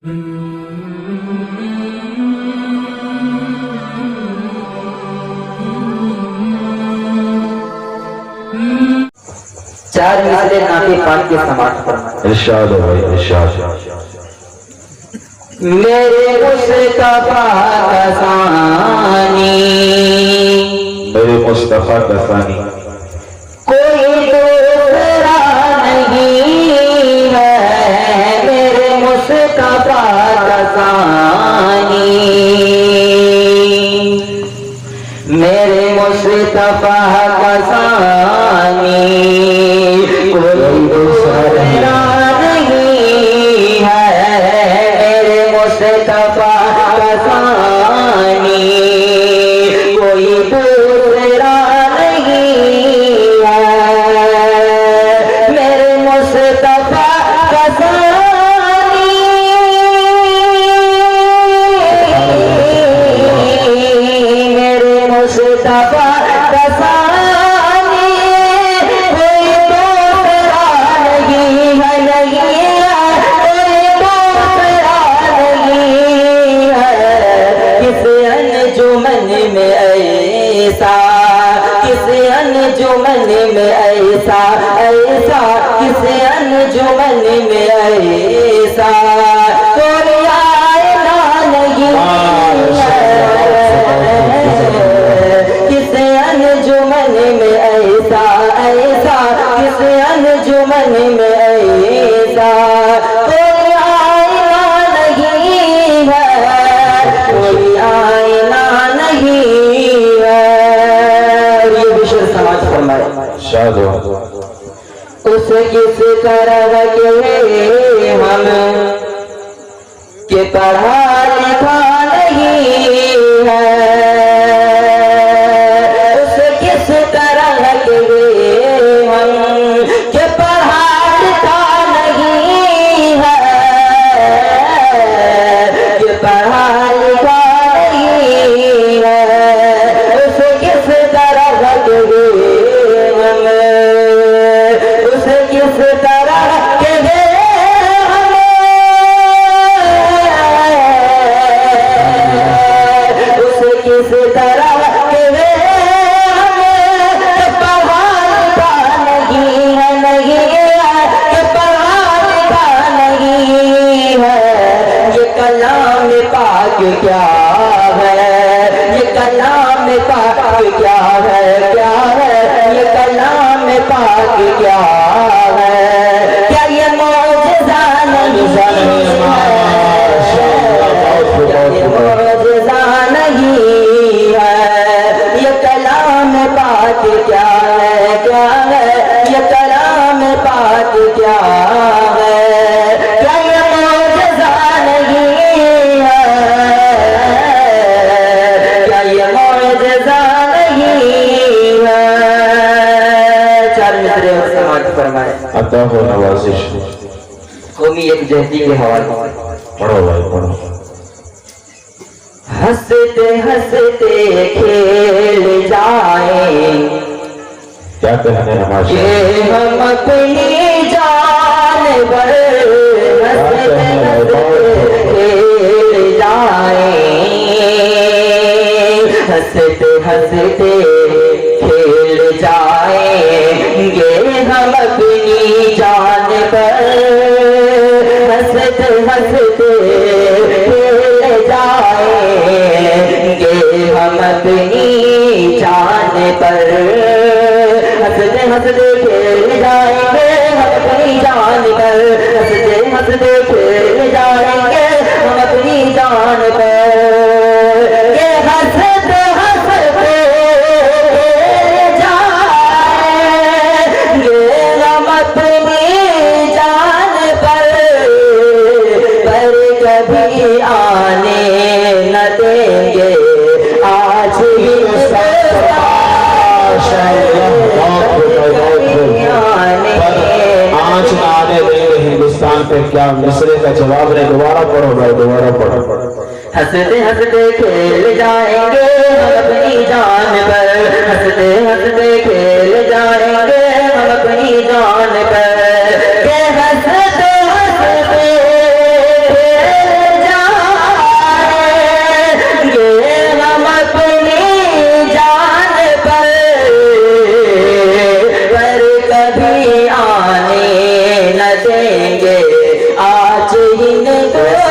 چار مثلیں ناطق پاک کی سماعت فرمائیں۔ ارشاد ہو بھائی ارشاد۔ میرے مصطفیٰ کا ثانی، میرے مصطفیٰ کا ثانی، کوئی دوسرا نہیں ہے، میرے مصطفیٰ کا ثانی، میرے مصطفیٰ کا ثانی، کوئی دوسرا نہیں ہے، میرے مصطفیٰ کا ثانی، کوئی دوسرا نہیں ہے، میرے مصطفیٰ کا ثانی، میرے مصطفیٰ کا ثانی، کوئی دوسرا نہیں ہے، نہیں ہے، کوئی دوسرا نہیں ہے، کس انجمن میں ایسا، کس انجمن میں ایسا، ایسا کس انجمن میں ایسا کوئی آئینہ نہیں ہے، کس انجمن میں ایسا، ایسا کس انجمن میں ایسا کوئی آئینہ نہیں ہے، کوئی آئینہ نہیں ہے۔ یہ بشر سماعت فرمائے۔ ارشاد ہو۔ اس کس طرح کے ہم کہ پڑھا لکھا نہیں ہے، اس کس طرح کے ہم کہ پڑھا لکھا نہیں ہے، کہ پڑھا لکھا نہیں ہے، اس کس طرح کے ہم، اس کس طرح کے ہم، اس کس طرح کے ہم کہ پڑھا لکھا نہیں ہے، نہیں ہے، کہ پڑھا لکھا نہیں ہے، یہ کلام پاک کیا ہے، یہ کلام پاک کیا ہے، کیا ہے، یہ کلام پاک کیا ہے، کیا یہ معجزہ نہیں ہے، کیا یہ معجزہ نہیں ہے، یہ کلام پاک کیا ہے، کیا ہے، یہ کلام پاک کیا ہے، کیا یہ معجزہ نہیں ہے، کیا یہ معجزہ نہیں ہے۔ چار مصرے اور سماعت فرمائے۔ عطا ہو نوازش۔ قومی یکجہتی کے حوالے سے پڑھو بھائی پڑھو۔ ہنستے ہنستے کھیل جائیں کیا کہنے ہیں کہ ماشاء ہم اپنی جان پر، ہنستے ہنستے کھیل جائیں، ہنستے ہنستے کھیل جائیں گے ہم اپنی جان پر، ہنستے ہنستے کھیل جائیں گے ہم اپنی جان پر، ہنستے ہنستے کھیل جائیں گے ہم اپنی جان پر، ہنستے ہنستے کھیل جائیں گے ہم اپنی جان پر، یہ ہنستے ہنستے کھیل جائیں گے ہم اپنی جان پر کبھی آنے نہ دیں گے آج ہی آج نہ آنے دیں گے ہندوستان پہ، کیا مصرے کا جواب ہے؟ دوبارہ پڑھو بھائی دوبارہ پڑھو۔ ہنستے ہنستے کھیل جائیں گے ہم اپنی جان پر، ہنستے ہنستے کھیل جائیں گے ہم اپنی جان پر، کہ ہنستے ہنستے کھیل